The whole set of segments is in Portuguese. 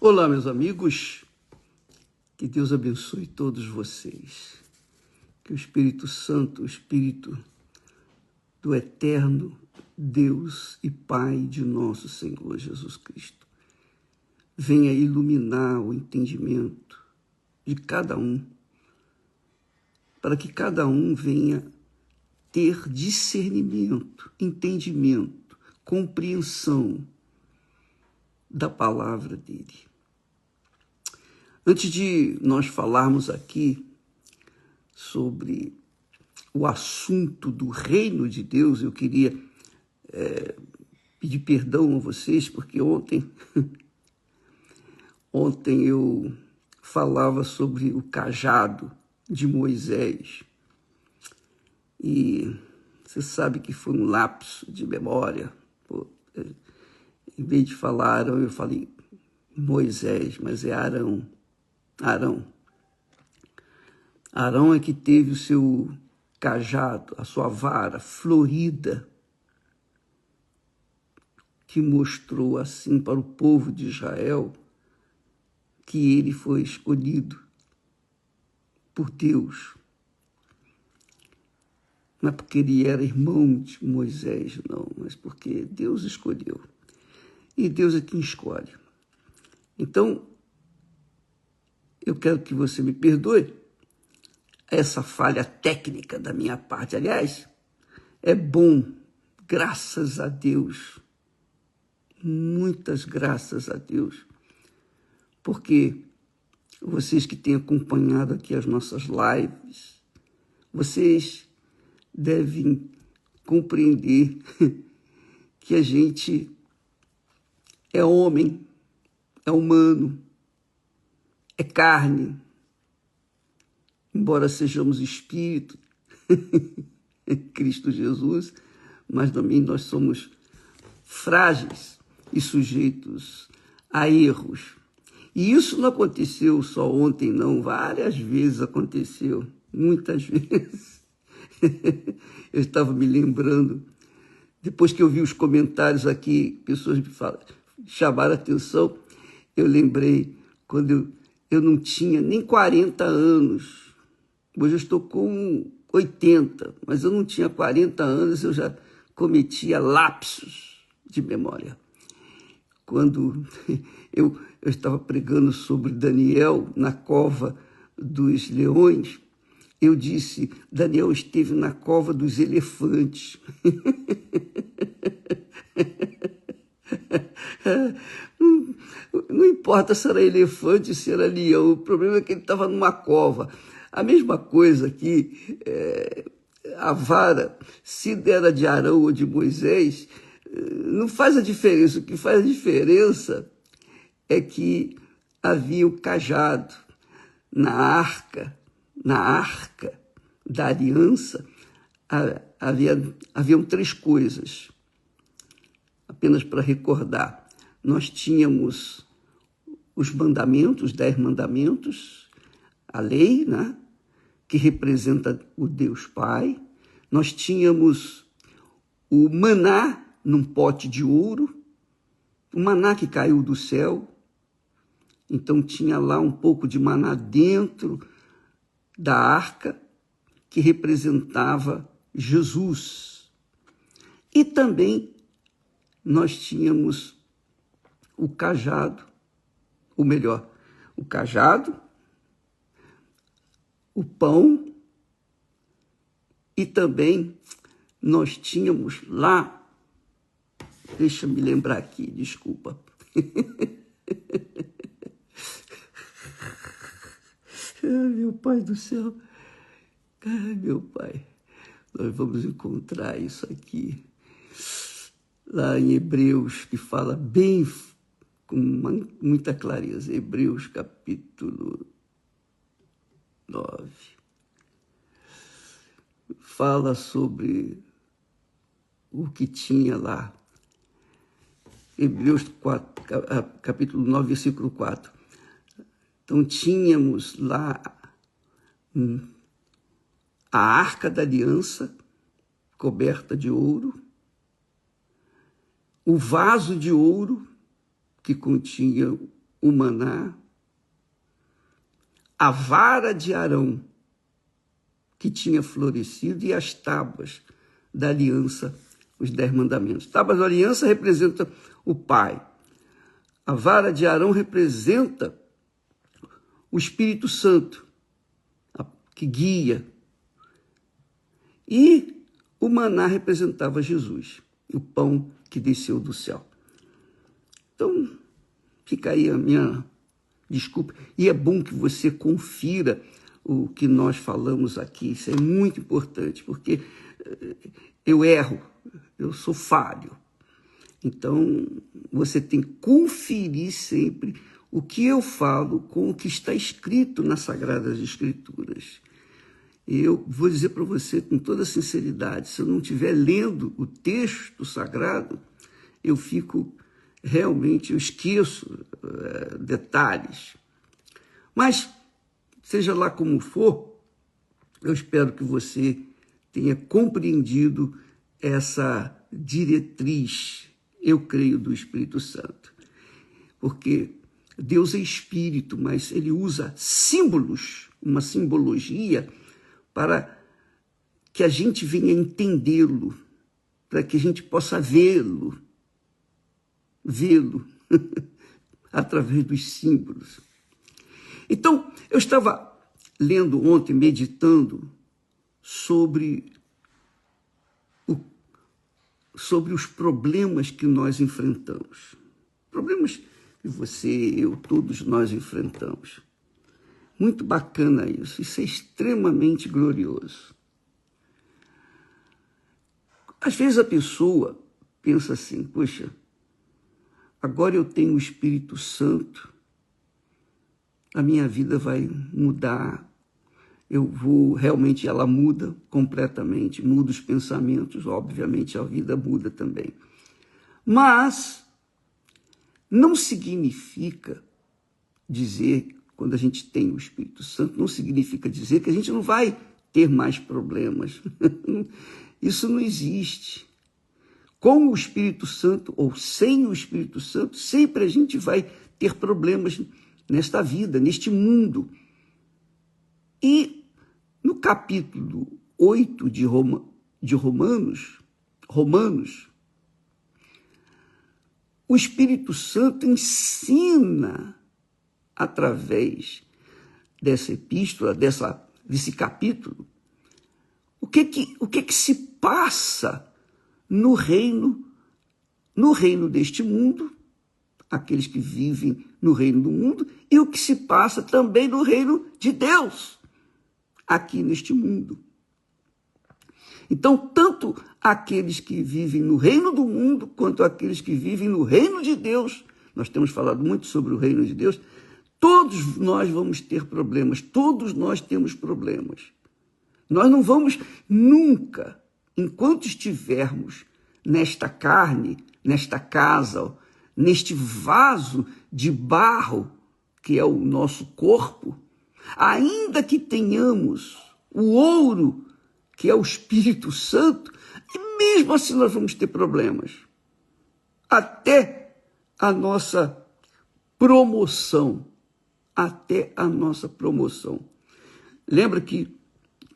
Olá, meus amigos, que Deus abençoe todos vocês, que o Espírito Santo, o Espírito do eterno Deus e Pai de nosso Senhor Jesus Cristo, venha iluminar o entendimento de cada um, para que cada um venha ter discernimento, entendimento, compreensão da palavra dele. Antes de nós falarmos aqui sobre o assunto do reino de Deus, eu queria pedir perdão a vocês, porque ontem eu falava sobre o cajado de Moisés. E você sabe que foi um lapso de memória. Em vez de falar Arão, eu falei Moisés, mas é Arão. Arão é que teve o seu cajado, a sua vara florida, que mostrou assim para o povo de Israel que ele foi escolhido por Deus. Não é porque ele era irmão de Moisés, não, mas porque Deus escolheu. E Deus é quem escolhe. Então, eu quero que você me perdoe essa falha técnica da minha parte. Aliás, é bom, graças a Deus, muitas graças a Deus, porque vocês que têm acompanhado aqui as nossas lives, vocês devem compreender que a gente é homem, é humano, é carne, embora sejamos espírito, Cristo Jesus, mas também nós somos frágeis e sujeitos a erros. E isso não aconteceu só ontem, não. Várias vezes aconteceu, muitas vezes. Eu estava me lembrando, depois que eu vi os comentários aqui, pessoas me chamaram a atenção, eu lembrei quando eu não tinha nem 40 anos. Hoje eu estou com 80, mas eu não tinha 40 anos, eu já cometia lapsos de memória. Quando eu estava pregando sobre Daniel na cova dos leões, eu disse, Daniel esteve na cova dos elefantes. Não importa se era elefante, se era leão, o problema é que ele estava numa cova. A mesma coisa aqui, a vara, se era de Arão ou de Moisés, não faz a diferença. O que faz a diferença é que havia o cajado na arca da aliança, haviam três coisas, apenas para recordar. Nós tínhamos os mandamentos, os 10 mandamentos, a lei, né, que representa o Deus Pai. Nós tínhamos o maná num pote de ouro, o maná que caiu do céu. Então tinha lá um pouco de maná dentro da arca, que representava Jesus. E também nós tínhamos o cajado, ou melhor, o cajado, o pão, e também nós tínhamos lá, deixa eu me lembrar aqui, desculpa. Ai, meu Pai do céu, ai, meu Pai, nós vamos encontrar isso aqui, lá em Hebreus, que fala bem, com muita clareza, Hebreus capítulo 9. Fala sobre o que tinha lá. Hebreus 4, capítulo 9, versículo 4. Então, tínhamos lá a arca da aliança, coberta de ouro, o vaso de ouro, que continha o maná, a vara de Arão, que tinha florescido, e as tábuas da aliança, os 10 mandamentos. Tábuas da aliança representa o Pai. A vara de Arão representa o Espírito Santo, que guia. E o maná representava Jesus, o pão que desceu do céu. Então, fica aí a minha desculpa. E é bom que você confira o que nós falamos aqui. Isso é muito importante, porque eu erro, eu sou falho. Então, você tem que conferir sempre o que eu falo com o que está escrito nas Sagradas Escrituras. Eu vou dizer para você com toda sinceridade, se eu não estiver lendo o texto sagrado, eu esqueço detalhes. Mas, seja lá como for, eu espero que você tenha compreendido essa diretriz, eu creio, do Espírito Santo. Porque Deus é Espírito, mas Ele usa símbolos, uma simbologia, para que a gente venha entendê-lo, para que a gente possa vê-lo através dos símbolos. Então, eu estava lendo ontem, meditando sobre os problemas que nós enfrentamos. Problemas que você, eu, todos nós enfrentamos. Muito bacana isso. Isso é extremamente glorioso. Às vezes a pessoa pensa assim, poxa, agora eu tenho o Espírito Santo, a minha vida vai mudar, realmente ela muda completamente, muda os pensamentos, obviamente a vida muda também. Mas não significa dizer, quando a gente tem o Espírito Santo, não significa dizer que a gente não vai ter mais problemas. Isso não existe. Com o Espírito Santo ou sem o Espírito Santo, sempre a gente vai ter problemas nesta vida, neste mundo. E no capítulo 8 de Romanos, o Espírito Santo ensina, através dessa epístola, desse capítulo, o que se passa no reino deste mundo, aqueles que vivem no reino do mundo, e o que se passa também no reino de Deus, aqui neste mundo. Então, tanto aqueles que vivem no reino do mundo, quanto aqueles que vivem no reino de Deus, nós temos falado muito sobre o reino de Deus, todos nós vamos ter problemas, todos nós temos problemas. Nós não vamos nunca, enquanto estivermos nesta carne, nesta casa, neste vaso de barro, que é o nosso corpo, ainda que tenhamos o ouro, que é o Espírito Santo, e mesmo assim nós vamos ter problemas. Até a nossa promoção. Lembra que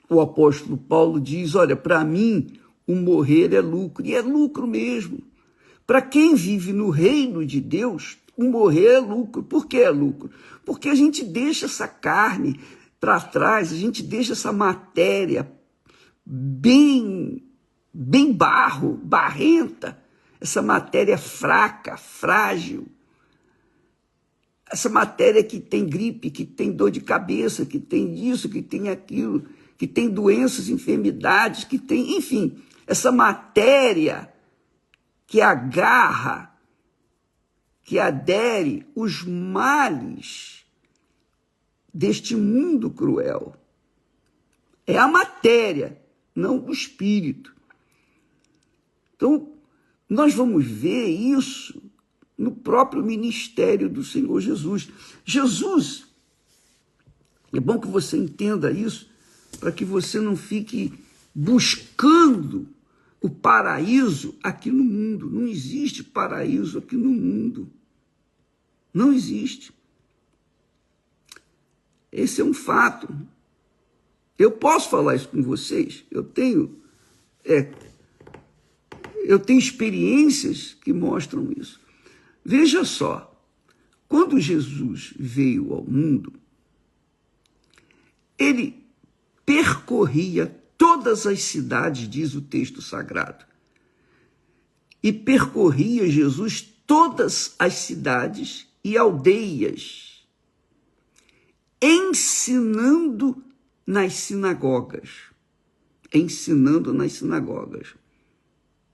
o apóstolo Paulo diz, olha, para mim o morrer é lucro, e é lucro mesmo. Para quem vive no reino de Deus, o morrer é lucro. Por que é lucro? Porque a gente deixa essa carne para trás, a gente deixa essa matéria bem barrenta, essa matéria fraca, frágil, essa matéria que tem gripe, que tem dor de cabeça, que tem isso, que tem aquilo, que tem doenças, enfermidades, que tem, enfim, essa matéria que agarra, que adere os males deste mundo cruel. É a matéria, não o espírito. Então, nós vamos ver isso no próprio ministério do Senhor Jesus. Jesus, é bom que você entenda isso, para que você não fique buscando o paraíso aqui no mundo. Não existe paraíso aqui no mundo. Não existe. Esse é um fato. Eu posso falar isso com vocês. Eu tenho experiências que mostram isso. Veja só, quando Jesus veio ao mundo, ele percorria todas as cidades, diz o texto sagrado. E percorria Jesus todas as cidades e aldeias, ensinando nas sinagogas.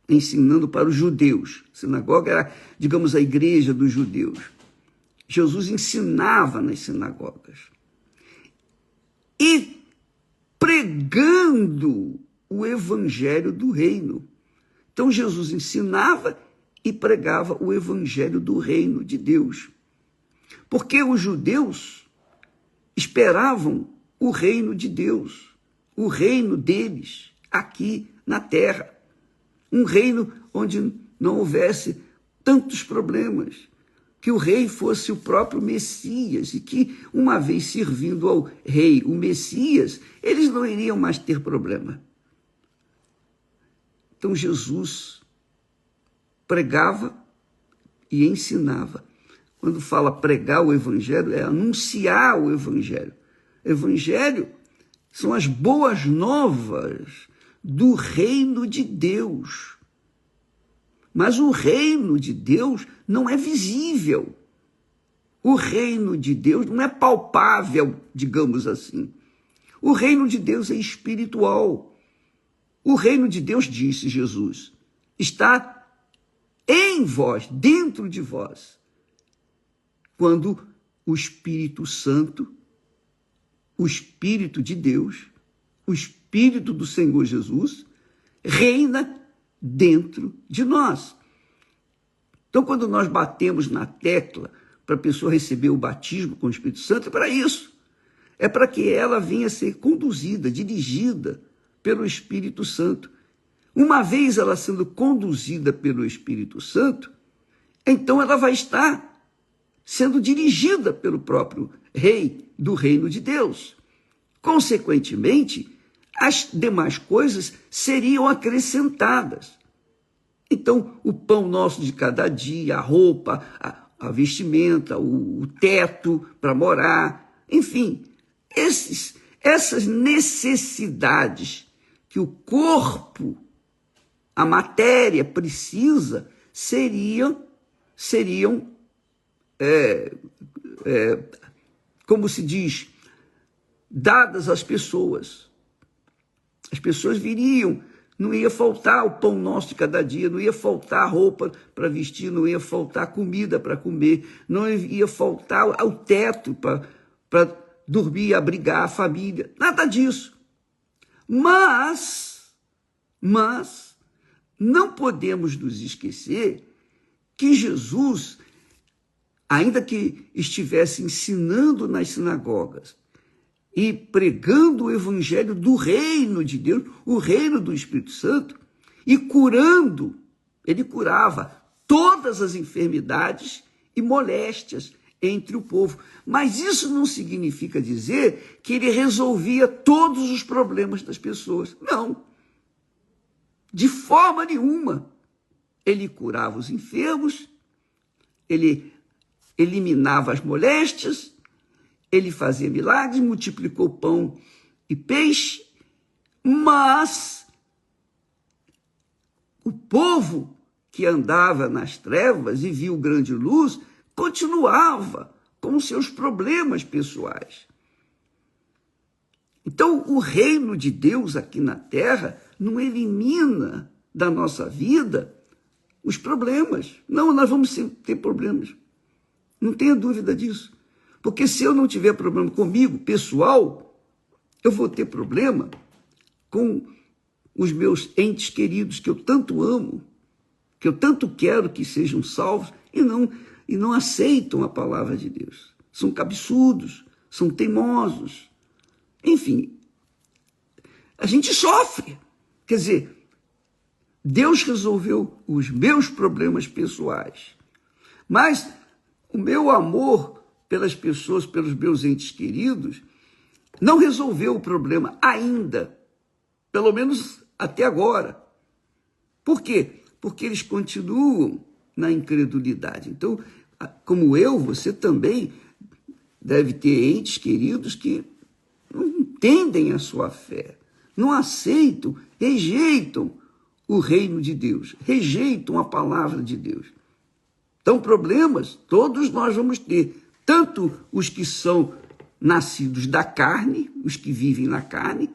Ensinando para os judeus. Sinagoga era, digamos, a igreja dos judeus. Jesus ensinava nas sinagogas. E pregando o evangelho do reino. Então, Jesus ensinava e pregava o evangelho do reino de Deus. Porque os judeus esperavam o reino de Deus, o reino deles, aqui na terra. Um reino onde não houvesse tantos problemas, que o rei fosse o próprio Messias e que, uma vez servindo ao rei, o Messias, eles não iriam mais ter problema. Então, Jesus pregava e ensinava. Quando fala pregar o evangelho, é anunciar o evangelho. Evangelho são as boas novas do reino de Deus. Mas o reino de Deus não é visível. O reino de Deus não é palpável, digamos assim. O reino de Deus é espiritual. O reino de Deus, disse Jesus, está em vós, dentro de vós. Quando o Espírito Santo, o Espírito de Deus, o Espírito do Senhor Jesus, reina dentro de nós. Então, quando nós batemos na tecla para a pessoa receber o batismo com o Espírito Santo, é para isso. É para que ela venha a ser conduzida, dirigida pelo Espírito Santo. Uma vez ela sendo conduzida pelo Espírito Santo, então ela vai estar sendo dirigida pelo próprio Rei do Reino de Deus. Consequentemente, as demais coisas seriam acrescentadas. Então, o pão nosso de cada dia, a roupa, a vestimenta, o teto para morar, enfim, essas necessidades que o corpo, a matéria precisa, seriam como se diz, dadas às pessoas. As pessoas viriam, não ia faltar o pão nosso de cada dia, não ia faltar roupa para vestir, não ia faltar comida para comer, não ia faltar o teto para dormir e abrigar a família, nada disso. Mas não podemos nos esquecer que Jesus, ainda que estivesse ensinando nas sinagogas e pregando o evangelho do reino de Deus, o reino do Espírito Santo, e curando, ele curava todas as enfermidades e moléstias entre o povo. Mas isso não significa dizer que ele resolvia todos os problemas das pessoas. Não. De forma nenhuma. Ele curava os enfermos, ele eliminava as moléstias, ele fazia milagres, multiplicou pão e peixe, mas o povo que andava nas trevas e viu grande luz, continuava com seus problemas pessoais. Então, o reino de Deus aqui na terra não elimina da nossa vida os problemas. Não, nós vamos sempre ter problemas. Não tenha dúvida disso. Porque se eu não tiver problema comigo, pessoal, eu vou ter problema com os meus entes queridos que eu tanto amo, que eu tanto quero que sejam salvos e não aceitam a palavra de Deus. São cabeçudos, são teimosos. Enfim, a gente sofre. Quer dizer, Deus resolveu os meus problemas pessoais. Mas o meu amor pelas pessoas, pelos meus entes queridos, não resolveu o problema ainda, pelo menos até agora. Por quê? Porque eles continuam na incredulidade. Então, como eu, você também deve ter entes queridos que não entendem a sua fé, não aceitam, rejeitam o reino de Deus, rejeitam a palavra de Deus. Então, problemas todos nós vamos ter, tanto os que são nascidos da carne, os que vivem na carne,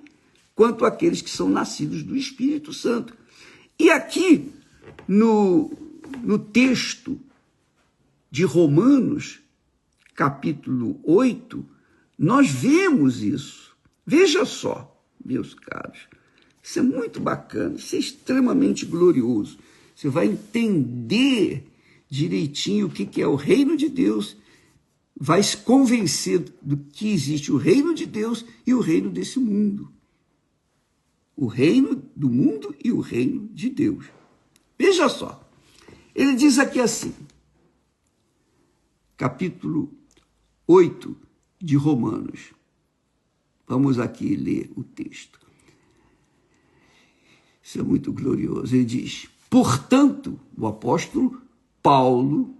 quanto aqueles que são nascidos do Espírito Santo. E aqui, no texto de Romanos, capítulo 8, nós vemos isso. Veja só, meus caros, isso é muito bacana, isso é extremamente glorioso. Você vai entender direitinho o que é o reino de Deus, vai se convencer do que existe o reino de Deus e o reino desse mundo. O reino do mundo e o reino de Deus. Veja só, ele diz aqui assim, capítulo 8 de Romanos. Vamos aqui ler o texto. Isso é muito glorioso. Ele diz, portanto, o apóstolo Paulo,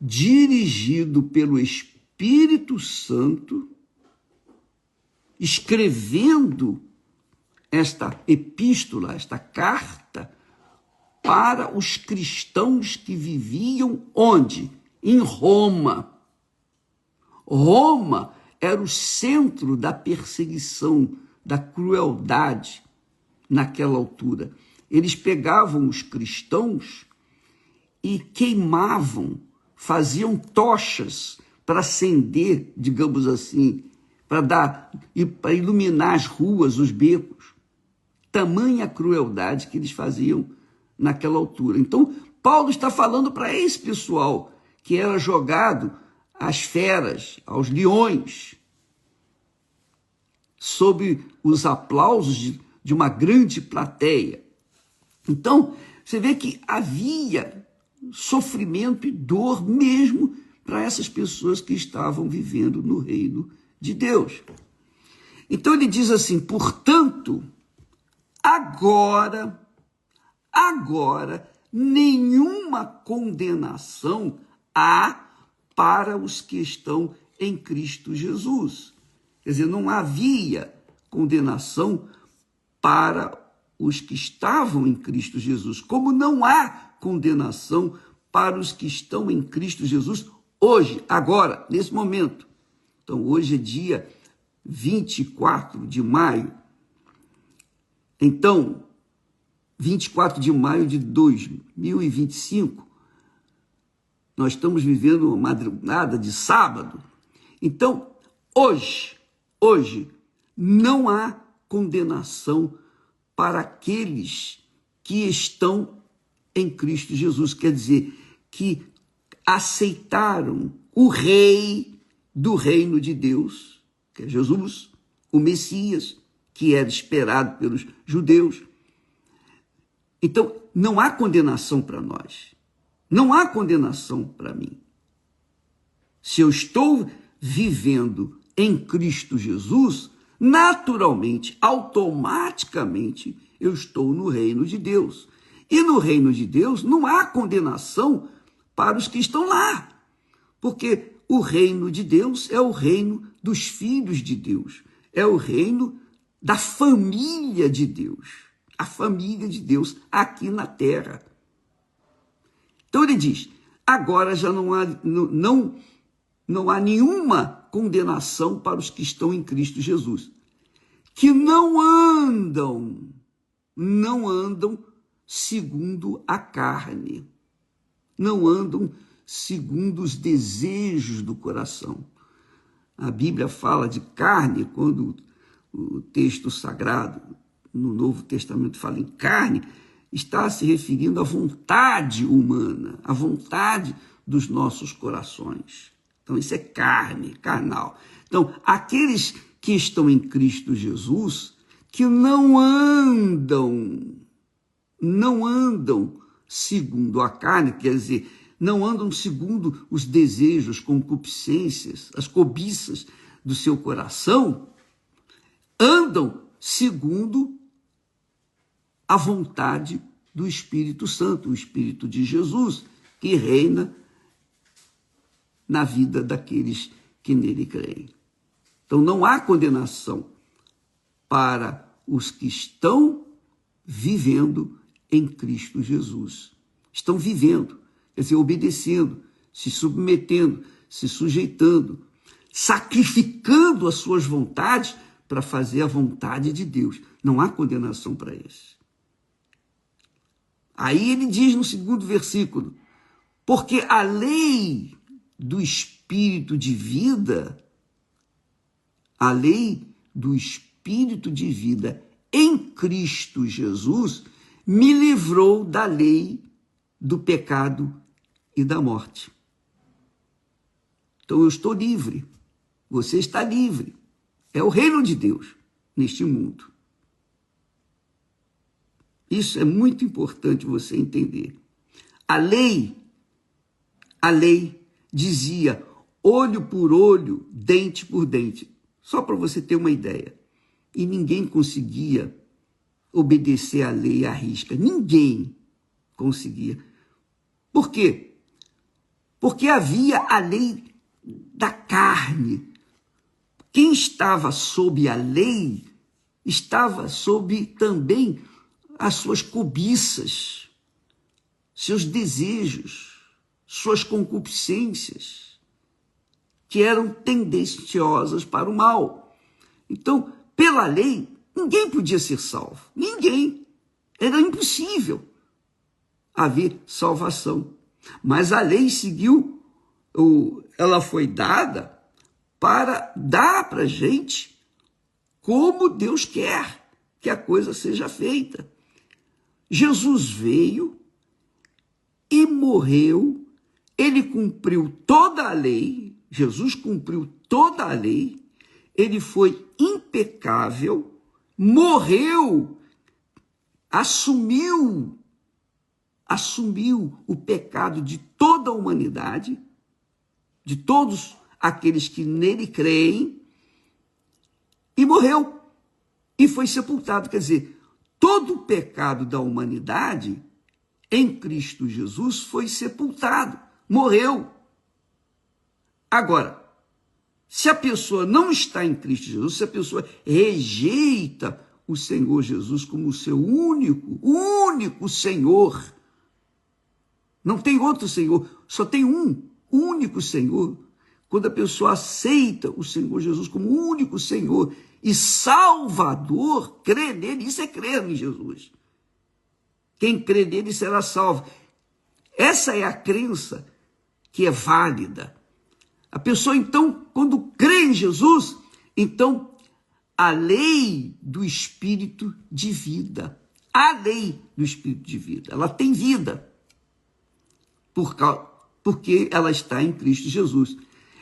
dirigido pelo Espírito Santo, escrevendo esta epístola, esta carta, para os cristãos que viviam onde? Em Roma. Roma era o centro da perseguição, da crueldade naquela altura. Eles pegavam os cristãos e queimavam, faziam tochas para acender, digamos assim, para iluminar as ruas, os becos. Tamanha crueldade que eles faziam naquela altura. Então, Paulo está falando para esse pessoal que era jogado às feras, aos leões, sob os aplausos de uma grande plateia. Então, você vê que havia sofrimento e dor mesmo para essas pessoas que estavam vivendo no reino de Deus. Então ele diz assim, portanto, agora, nenhuma condenação há para os que estão em Cristo Jesus. Quer dizer, não havia condenação para os que estavam em Cristo Jesus, como não há condenação para os que estão em Cristo Jesus hoje, agora, nesse momento. Então, hoje é dia 24 de maio. Então, 24 de maio de 2025, nós estamos vivendo uma madrugada de sábado. Então, hoje, não há condenação para aqueles que estão em Cristo Jesus. Quer dizer, que aceitaram o rei do reino de Deus, que é Jesus, o Messias, que era esperado pelos judeus. Então, não há condenação para nós. Não há condenação para mim. Se eu estou vivendo em Cristo Jesus, naturalmente, automaticamente, eu estou no reino de Deus. E no reino de Deus não há condenação para os que estão lá. Porque o reino de Deus é o reino dos filhos de Deus. É o reino da família de Deus. A família de Deus aqui na terra. Então ele diz, agora já não há nenhuma condenação para os que estão em Cristo Jesus, que não andam segundo a carne, não andam segundo os desejos do coração. A Bíblia fala de carne, quando o texto sagrado no Novo Testamento fala em carne, está se referindo à vontade humana, à vontade dos nossos corações. Então, isso é carne, carnal. Então, aqueles que estão em Cristo Jesus, que não andam segundo a carne, quer dizer, não andam segundo os desejos, concupiscências, as cobiças do seu coração, andam segundo a vontade do Espírito Santo, o Espírito de Jesus, que reina na vida daqueles que nele creem. Então não há condenação para os que estão vivendo em Cristo Jesus. Estão vivendo, quer dizer, obedecendo, se submetendo, se sujeitando, sacrificando as suas vontades para fazer a vontade de Deus. Não há condenação para esses. Aí ele diz no segundo versículo, porque a lei do Espírito de vida, a lei do Espírito de vida em Cristo Jesus, me livrou da lei do pecado e da morte. Então eu estou livre, você está livre. É o reino de Deus neste mundo. Isso é muito importante você entender. A lei dizia olho por olho, dente por dente. Só para você ter uma ideia. E ninguém conseguia obedecer à lei à risca. Ninguém conseguia. Por quê? Porque havia a lei da carne. Quem estava sob a lei estava sob também as suas cobiças, seus desejos, suas concupiscências, que eram tendenciosas para o mal. Então, pela lei, ninguém podia ser salvo. Ninguém. Era impossível haver salvação. Mas a lei seguiu, ela foi dada para dar para a gente como Deus quer que a coisa seja feita. Jesus veio e morreu, ele cumpriu toda a lei, Jesus cumpriu toda a lei, ele foi impecável, morreu, assumiu o pecado de toda a humanidade, de todos aqueles que nele creem, e morreu, e foi sepultado. Quer dizer, todo o pecado da humanidade em Cristo Jesus foi sepultado, morreu. Agora, se a pessoa não está em Cristo Jesus, se a pessoa rejeita o Senhor Jesus como o seu único Senhor, não tem outro Senhor, só tem um único Senhor. Quando a pessoa aceita o Senhor Jesus como único Senhor e Salvador, crê nele, isso é crer em Jesus. Quem crê nele será salvo. Essa é a crença que é válida. A pessoa, então, quando crê em Jesus, então, a lei do Espírito de vida, a lei do Espírito de vida, ela tem vida, porque ela está em Cristo Jesus.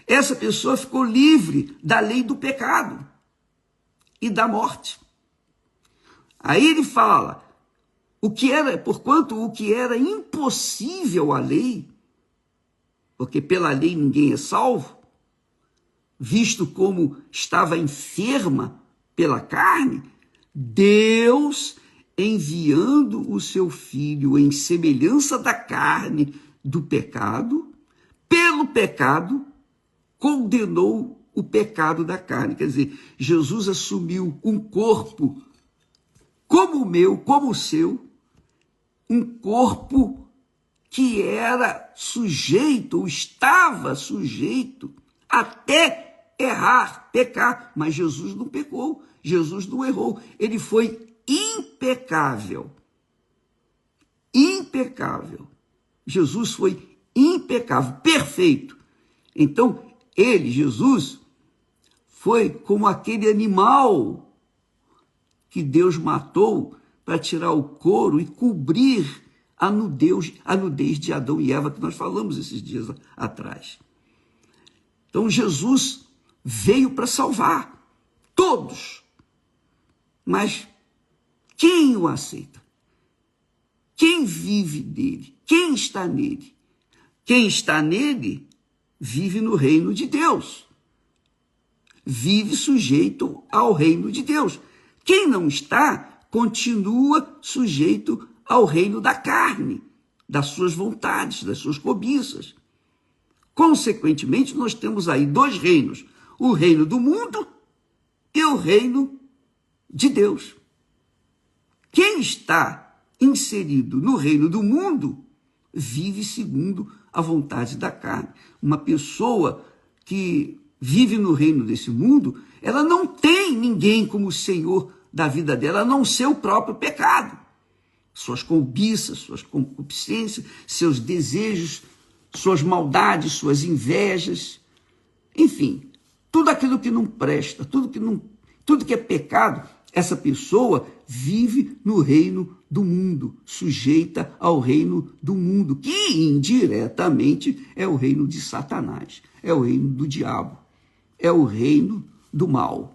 Essa pessoa ficou livre da lei do pecado e da morte. Aí ele fala, porquanto o que era impossível à lei, porque pela lei ninguém é salvo, visto como estava enferma pela carne, Deus, enviando o seu Filho em semelhança da carne do pecado, pelo pecado, condenou o pecado da carne. Quer dizer, Jesus assumiu um corpo como o meu, como o seu, um corpo que era sujeito, ou estava sujeito, até errar, pecar. Mas Jesus não pecou, Jesus não errou. Ele foi impecável. Impecável. Jesus foi impecável, perfeito. Então, Jesus, foi como aquele animal que Deus matou para tirar o couro e cobrir a nudez de Adão e Eva, que nós falamos esses dias atrás. Então, Jesus veio para salvar todos. Mas quem o aceita? Quem vive nele? Quem está nele? Quem está nele vive no reino de Deus. Vive sujeito ao reino de Deus. Quem não está, continua sujeito ao reino da carne, das suas vontades, das suas cobiças. Consequentemente, nós temos aí dois reinos, o reino do mundo e o reino de Deus. Quem está inserido no reino do mundo vive segundo a vontade da carne. Uma pessoa que vive no reino desse mundo, ela não tem ninguém como Senhor da vida dela, a não ser o próprio pecado. Suas cobiças, suas concupiscências, seus desejos, suas maldades, suas invejas, enfim, tudo aquilo que não presta, tudo que é pecado, essa pessoa vive no reino do mundo, sujeita ao reino do mundo, que indiretamente é o reino de Satanás, é o reino do diabo, é o reino do mal.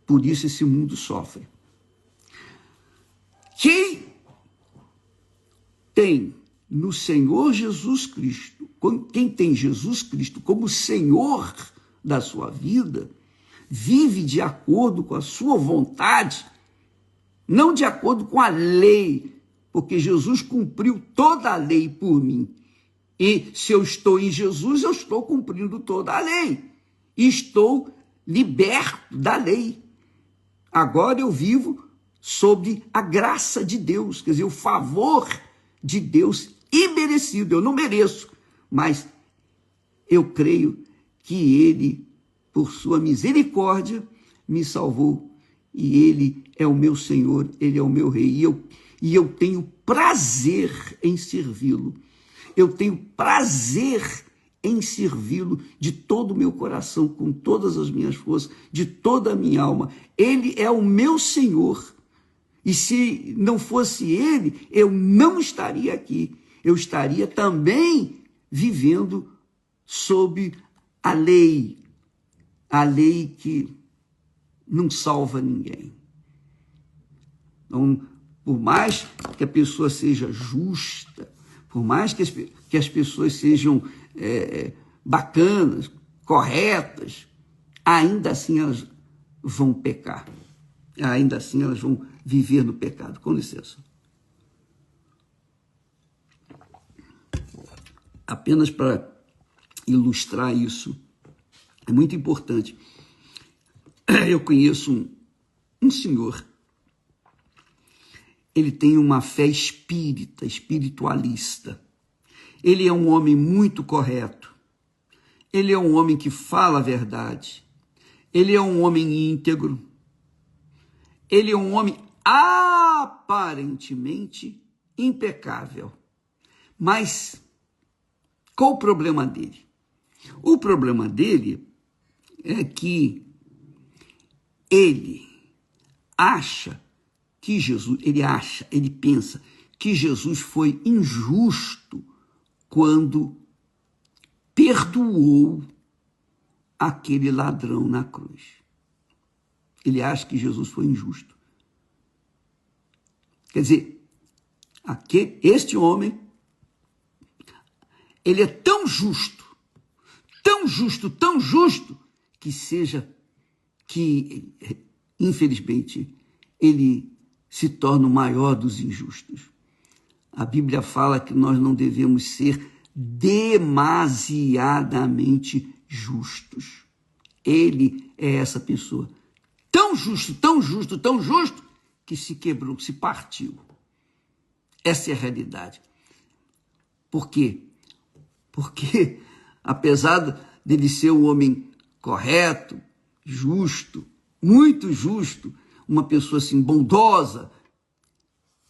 Por isso esse mundo sofre. Quem tem no Senhor Jesus Cristo, quem tem Jesus Cristo como Senhor da sua vida, vive de acordo com a sua vontade, não de acordo com a lei, porque Jesus cumpriu toda a lei por mim. E se eu estou em Jesus, eu estou cumprindo toda a lei. E estou liberto da lei. Agora eu vivo sob a graça de Deus, quer dizer, o favor de Deus imerecido. Eu não mereço, mas eu creio que Ele, por sua misericórdia, me salvou. E Ele é o meu Senhor, Ele é o meu Rei. E eu tenho prazer em servi-lo. Eu tenho prazer em servi-lo de todo o meu coração, com todas as minhas forças, de toda a minha alma. Ele é o meu Senhor. E se não fosse Ele, eu não estaria aqui. Eu estaria também vivendo sob a lei que não salva ninguém. Então, por mais que a pessoa seja justa, por mais que as pessoas sejam bacanas, corretas, ainda assim elas vão pecar. Ainda assim elas vão viver no pecado. Com licença. Apenas para ilustrar isso, é muito importante. Eu conheço um senhor, ele tem uma fé espírita, espiritualista. Ele é um homem muito correto. Ele é um homem que fala a verdade. Ele é um homem íntegro. Ele é um homem aparentemente impecável. Mas qual o problema dele? O problema dele é que ele pensa que Jesus foi injusto quando perdoou aquele ladrão na cruz. Ele acha que Jesus foi injusto. Quer dizer, este homem, ele é tão justo, que, infelizmente, ele se torna o maior dos injustos. A Bíblia fala que nós não devemos ser demasiadamente justos. Ele é essa pessoa. Tão justo, que se quebrou, se partiu. Essa é a realidade. Por quê? Porque, apesar dele ser um homem correto, justo, muito justo, uma pessoa assim bondosa,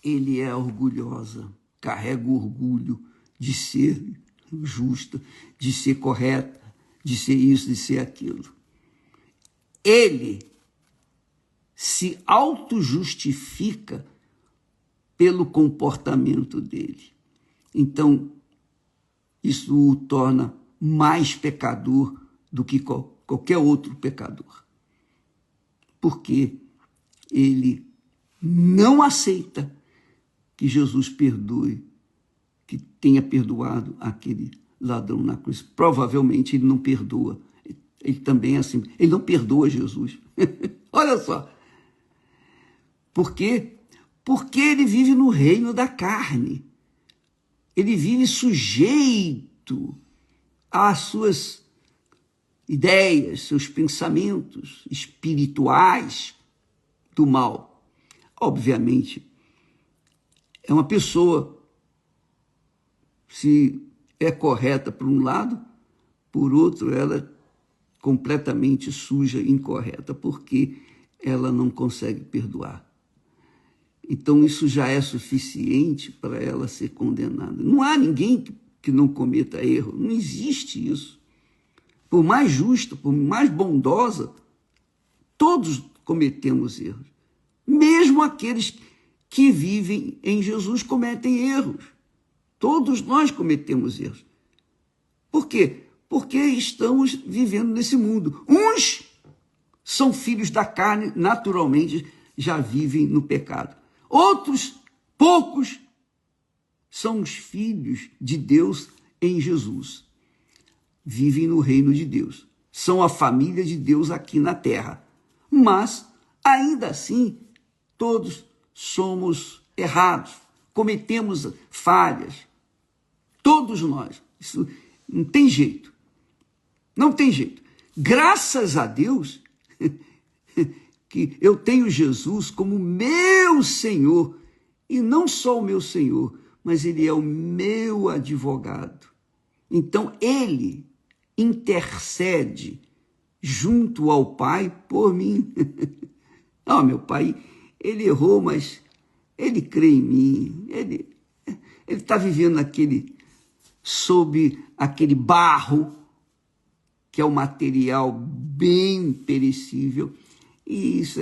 ele é orgulhosa, carrega o orgulho de ser justa, de ser correta, de ser isso, de ser aquilo. Ele se auto-justifica pelo comportamento dele. Então, isso o torna mais pecador do que qualquer outro pecador. Porque ele não aceita que Jesus perdoe que tenha perdoado aquele ladrão na cruz. Provavelmente ele não perdoa. Ele também é assim. Ele não perdoa Jesus. Olha só. Por quê? Porque ele vive no reino da carne. Ele vive sujeito às suas ideias, seus pensamentos espirituais do mal. Obviamente, é uma pessoa, se é correta por um lado, por outro, ela é completamente suja e incorreta, porque ela não consegue perdoar. Então, isso já é suficiente para ela ser condenada. Não há ninguém que não cometa erro, não existe isso. Por mais justa, por mais bondosa, todos cometemos erros. Mesmo aqueles que vivem em Jesus cometem erros. Todos nós cometemos erros. Por quê? Porque estamos vivendo nesse mundo. Uns são filhos da carne, naturalmente já vivem no pecado. Outros, poucos, são os filhos de Deus em Jesus. Vivem no reino de Deus. São a família de Deus aqui na terra. Mas, ainda assim, todos somos errados, cometemos falhas. Todos nós. Isso não tem jeito. Não tem jeito. Graças a Deus que eu tenho Jesus como meu Senhor. E não só o meu Senhor, mas Ele é o meu advogado. Então, Ele intercede junto ao Pai por mim. Meu Pai, Ele errou, mas Ele crê em mim. Ele está vivendo sob aquele barro, que é um material bem perecível, e isso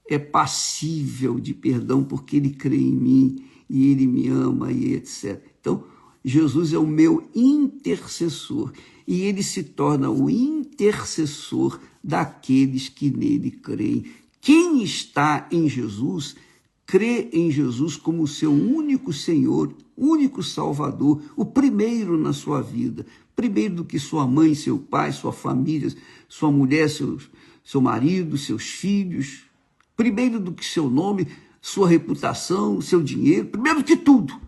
é passível de perdão, porque Ele crê em mim, e Ele me ama, e etc. Então, Jesus é o meu intercessor, e Ele se torna o intercessor daqueles que nele creem. Quem está em Jesus, crê em Jesus como o seu único Senhor, único Salvador, o primeiro na sua vida, primeiro do que sua mãe, seu pai, sua família, sua mulher, seu marido, seus filhos, primeiro do que seu nome, sua reputação, seu dinheiro, primeiro de tudo.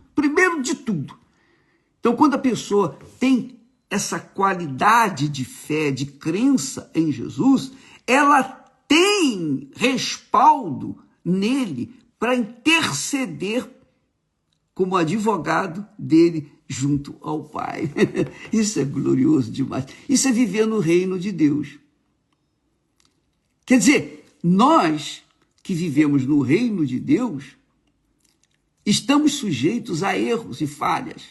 Então, quando a pessoa tem essa qualidade de fé, de crença em Jesus, ela tem respaldo nele para interceder como advogado dele junto ao Pai. Isso é glorioso demais. Isso é viver no reino de Deus. Quer dizer, nós que vivemos no reino de Deus, estamos sujeitos a erros e falhas.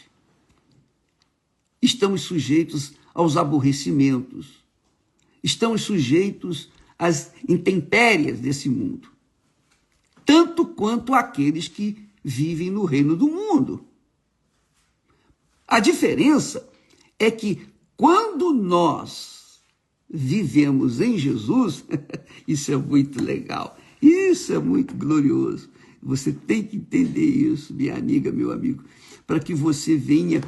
Estamos sujeitos aos aborrecimentos. Estamos sujeitos às intempéries desse mundo. Tanto quanto aqueles que vivem no reino do mundo. A diferença é que quando nós vivemos em Jesus, isso é muito legal, isso é muito glorioso. Você tem que entender isso, minha amiga, meu amigo, para que você venha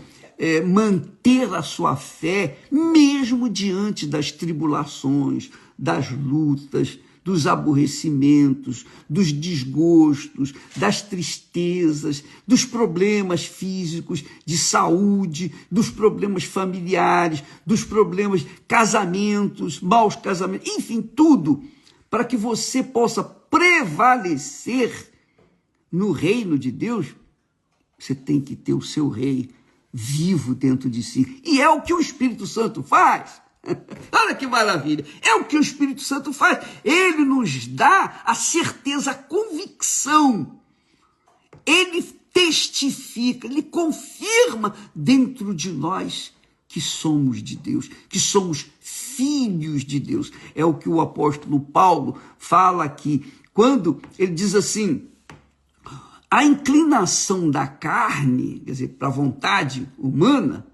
manter a sua fé, mesmo diante das tribulações, das lutas, dos aborrecimentos, dos desgostos, das tristezas, dos problemas físicos, de saúde, dos problemas familiares, dos problemas casamentos, maus casamentos, enfim, tudo, para que você possa prevalecer no reino de Deus. Você tem que ter o seu rei vivo dentro de si. E é o que o Espírito Santo faz. Olha que maravilha. É o que o Espírito Santo faz. Ele nos dá a certeza, a convicção. Ele testifica, ele confirma dentro de nós que somos de Deus, que somos filhos de Deus. É o que o apóstolo Paulo fala aqui, quando ele diz assim: a inclinação da carne, quer dizer, para a vontade humana,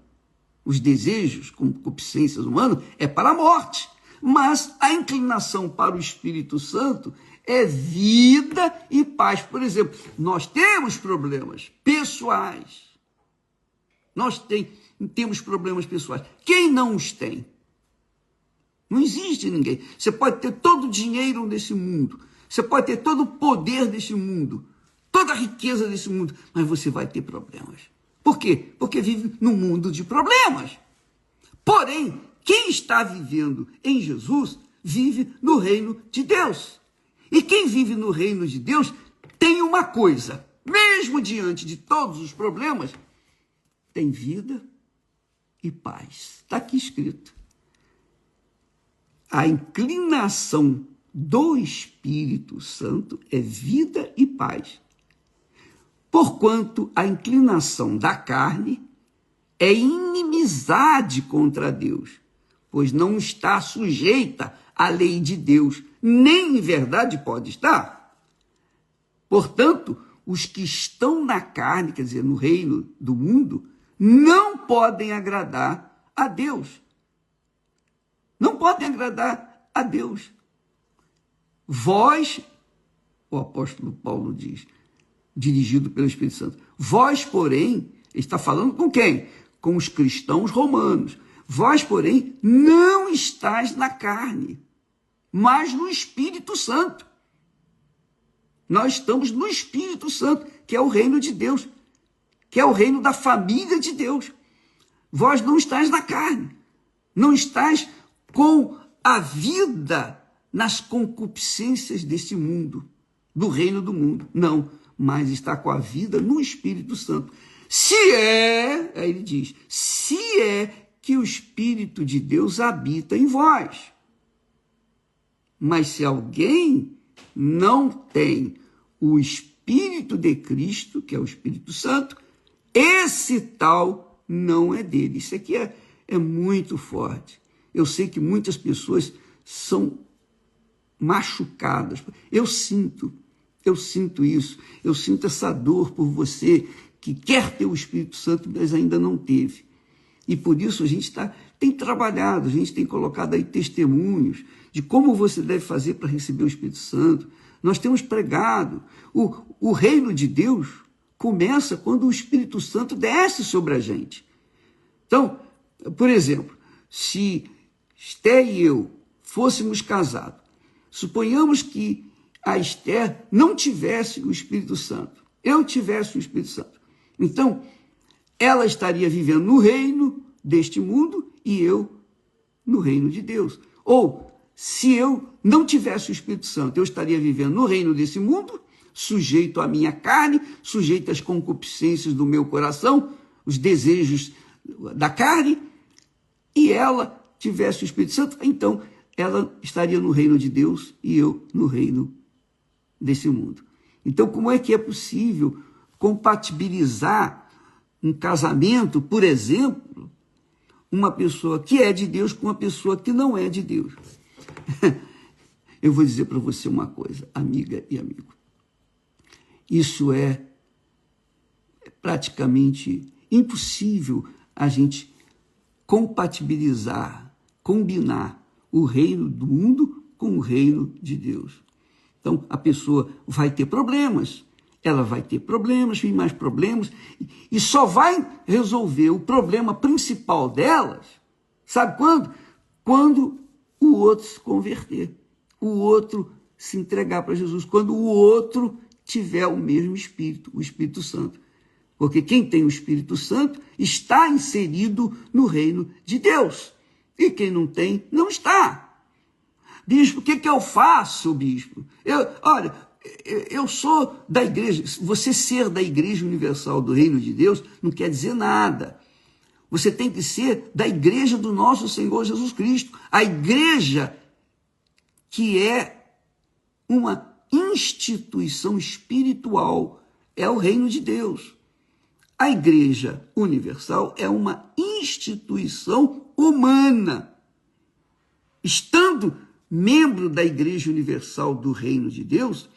os desejos, concupiscências humanas, é para a morte. Mas a inclinação para o Espírito Santo é vida e paz. Por exemplo, nós temos problemas pessoais, Nós temos problemas pessoais. Quem não os tem? Não existe ninguém. Você pode ter todo o dinheiro desse mundo, você pode ter todo o poder desse mundo, toda a riqueza desse mundo, mas você vai ter problemas. Por quê? Porque vive num mundo de problemas. Porém, quem está vivendo em Jesus, vive no reino de Deus. E quem vive no reino de Deus tem uma coisa, mesmo diante de todos os problemas, tem vida e paz. Está aqui escrito. A inclinação do Espírito Santo é vida e paz. Porquanto a inclinação da carne é inimizade contra Deus, pois não está sujeita à lei de Deus, nem em verdade pode estar. Portanto, os que estão na carne, quer dizer, no reino do mundo, não podem agradar a Deus. Não podem agradar a Deus. Vós, o apóstolo Paulo diz, dirigido pelo Espírito Santo, vós, porém, está falando com quem? Com os cristãos romanos. Vós, porém, não estáis na carne, mas no Espírito Santo. Nós estamos no Espírito Santo, que é o reino de Deus, que é o reino da família de Deus. Vós não estáis na carne, não estáis com a vida nas concupiscências deste mundo, do reino do mundo. Não, mas está com a vida no Espírito Santo. Aí ele diz, se é que o Espírito de Deus habita em vós. Mas se alguém não tem o Espírito de Cristo, que é o Espírito Santo, esse tal não é dele. Isso aqui é muito forte. Eu sei que muitas pessoas são machucadas. Eu sinto isso. Eu sinto essa dor por você que quer ter o Espírito Santo, mas ainda não teve. E por isso a gente tem trabalhado, a gente tem colocado aí testemunhos de como você deve fazer para receber o Espírito Santo. Nós temos pregado. O reino de Deus começa quando o Espírito Santo desce sobre a gente. Então, por exemplo, se Esther e eu fôssemos casados, suponhamos que a Esther não tivesse o Espírito Santo, eu tivesse o Espírito Santo. Então, ela estaria vivendo no reino deste mundo e eu no reino de Deus. Ou, se eu não tivesse o Espírito Santo, eu estaria vivendo no reino desse mundo, sujeito à minha carne, sujeito às concupiscências do meu coração, os desejos da carne, e ela tivesse o Espírito Santo, então ela estaria no reino de Deus e eu no reino desse mundo. Então, como é que é possível compatibilizar um casamento, por exemplo, uma pessoa que é de Deus com uma pessoa que não é de Deus? Eu vou dizer para você uma coisa, amiga e amigo. Isso é praticamente impossível a gente compatibilizar, combinar o reino do mundo com o reino de Deus. Então, a pessoa vai ter problemas, ela vai ter problemas e mais problemas, e só vai resolver o problema principal delas, sabe quando? Quando o outro se converter, o outro se entregar para Jesus, quando o outro tiver o mesmo Espírito, o Espírito Santo. Porque quem tem o Espírito Santo está inserido no reino de Deus. E quem não tem, não está. Bispo, o que eu faço, bispo? Eu sou da igreja. Você ser da Igreja Universal do Reino de Deus não quer dizer nada. Você tem que ser da igreja do nosso Senhor Jesus Cristo. A igreja que é uma instituição espiritual, é o reino de Deus. A Igreja Universal é uma instituição humana. Estando membro da Igreja Universal do Reino de Deus,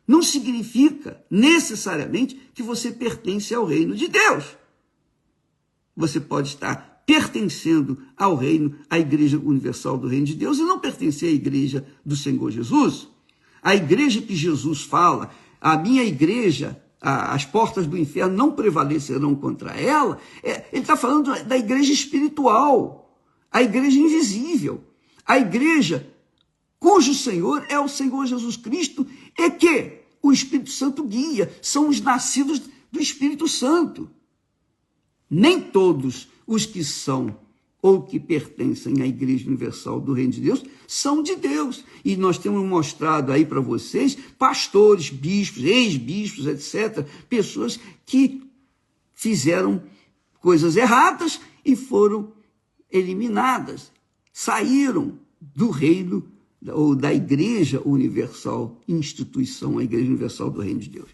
não significa necessariamente que você pertence ao reino de Deus. Você pode estar pertencendo ao reino, à Igreja Universal do Reino de Deus, e não pertencer à Igreja do Senhor Jesus. A igreja que Jesus fala, a minha igreja as portas do inferno não prevalecerão contra ela, ele está falando da igreja espiritual, a igreja invisível, a igreja cujo Senhor é o Senhor Jesus Cristo, e que o Espírito Santo guia, são os nascidos do Espírito Santo. Nem todos os que são ou que pertencem à Igreja Universal do Reino de Deus são de Deus. E nós temos mostrado aí para vocês pastores, bispos, ex-bispos, etc., pessoas que fizeram coisas erradas e foram eliminadas, saíram do reino ou da Igreja Universal, instituição, a Igreja Universal do Reino de Deus.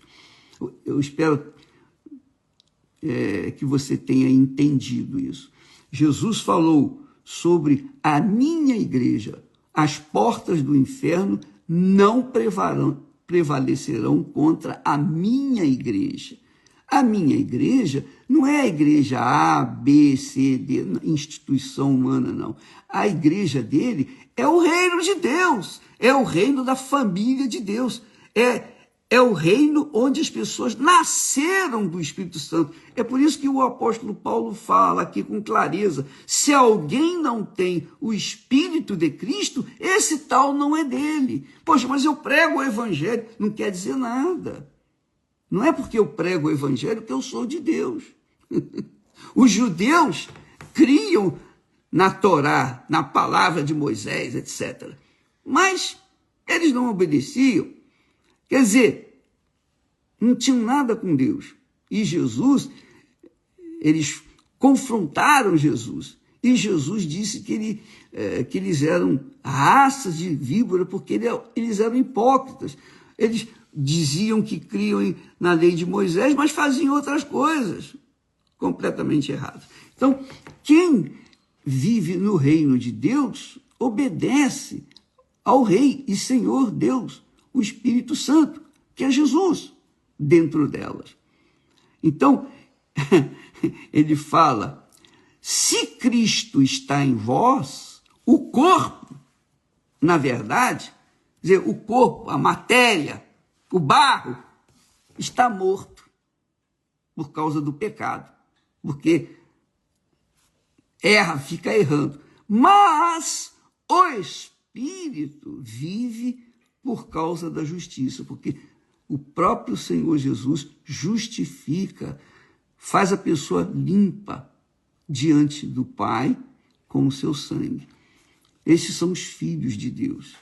Eu espero que você tenha entendido isso. Jesus falou sobre a minha igreja. As portas do inferno não prevalecerão contra a minha igreja. A minha igreja não é a igreja A, B, C, D, instituição humana, não. A igreja dele é o reino de Deus, é o reino da família de Deus, é o reino onde as pessoas nasceram do Espírito Santo. É por isso que o apóstolo Paulo fala aqui com clareza: se alguém não tem o Espírito de Cristo, esse tal não é dele. Poxa, mas eu prego o evangelho. Não quer dizer nada. Não é porque eu prego o evangelho que eu sou de Deus. Os judeus criam na Torá, na palavra de Moisés, etc. Mas eles não obedeciam. Quer dizer, não tinham nada com Deus. E Jesus, eles confrontaram Jesus. E Jesus disse que eles eram raças de víbora, porque eles eram hipócritas. Eles diziam que criam na lei de Moisés, mas faziam outras coisas completamente erradas. Então, quem vive no reino de Deus obedece ao Rei e Senhor Deus, o Espírito Santo, que é Jesus, dentro delas. Então, ele fala: se Cristo está em vós, o corpo, na verdade, quer dizer, o corpo, a matéria, o barro, está morto por causa do pecado, porque fica errando. Mas o Espírito vive por causa da justiça, porque o próprio Senhor Jesus justifica, faz a pessoa limpa diante do Pai com o seu sangue. Esses são os filhos de Deus.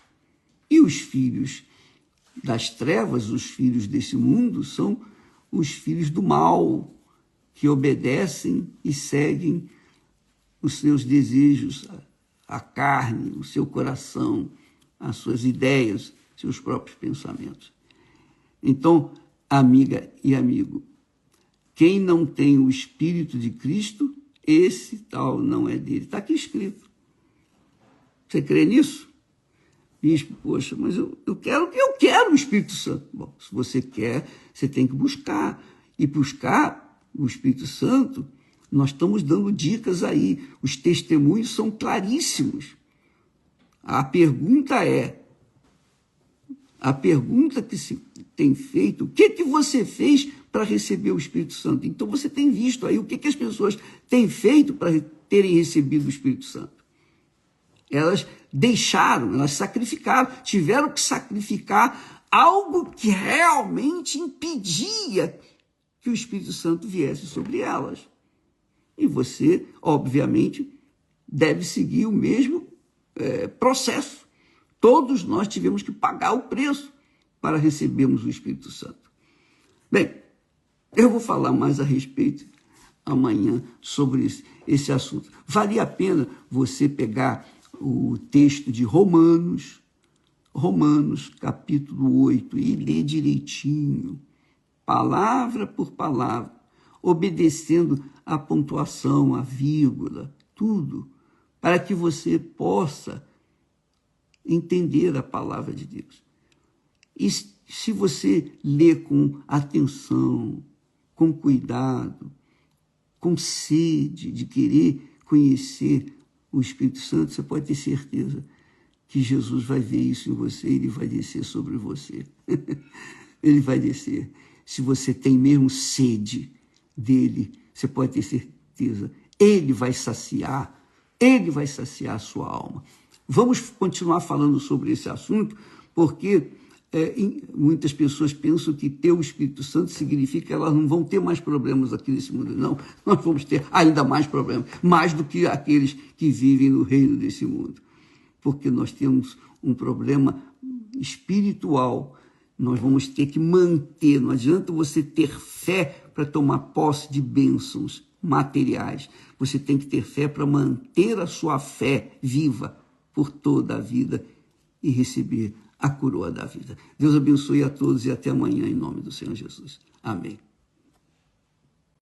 E os filhos das trevas, os filhos desse mundo, são os filhos do mal, que obedecem e seguem os seus desejos, a carne, o seu coração, as suas ideias, seus próprios pensamentos. Então, amiga e amigo, quem não tem o Espírito de Cristo, esse tal não é dele. Está aqui escrito. Você crê nisso? Bispo, poxa, mas eu quero o Espírito Santo. Bom, se você quer, você tem que buscar. E buscar o Espírito Santo, nós estamos dando dicas aí. Os testemunhos são claríssimos. A pergunta que se tem feito: o que você fez para receber o Espírito Santo? Então você tem visto aí o que as pessoas têm feito para terem recebido o Espírito Santo. Elas deixaram, elas sacrificaram, tiveram que sacrificar algo que realmente impedia que o Espírito Santo viesse sobre elas. E você, obviamente, deve seguir o mesmo processo. Todos nós tivemos que pagar o preço para recebermos o Espírito Santo. Bem, eu vou falar mais a respeito amanhã sobre esse assunto. Vale a pena você pegar o texto de Romanos, capítulo 8, e ler direitinho, palavra por palavra, obedecendo a pontuação, a vírgula, tudo, para que você possa entender a palavra de Deus. E se você ler com atenção, com cuidado, com sede de querer conhecer o Espírito Santo, você pode ter certeza que Jesus vai ver isso em você, ele vai descer sobre você. Ele vai descer. se você tem mesmo sede dele, você pode ter certeza, ele vai saciar a sua alma. Vamos continuar falando sobre esse assunto, porque muitas pessoas pensam que ter o Espírito Santo significa que elas não vão ter mais problemas aqui nesse mundo. Não, nós vamos ter ainda mais problemas, mais do que aqueles que vivem no reino desse mundo. Porque nós temos um problema espiritual, nós vamos ter que manter, não adianta você ter fé para tomar posse de bênçãos materiais, você tem que ter fé para manter a sua fé viva por toda a vida e receber a coroa da vida. Deus abençoe a todos e até amanhã em nome do Senhor Jesus. Amém.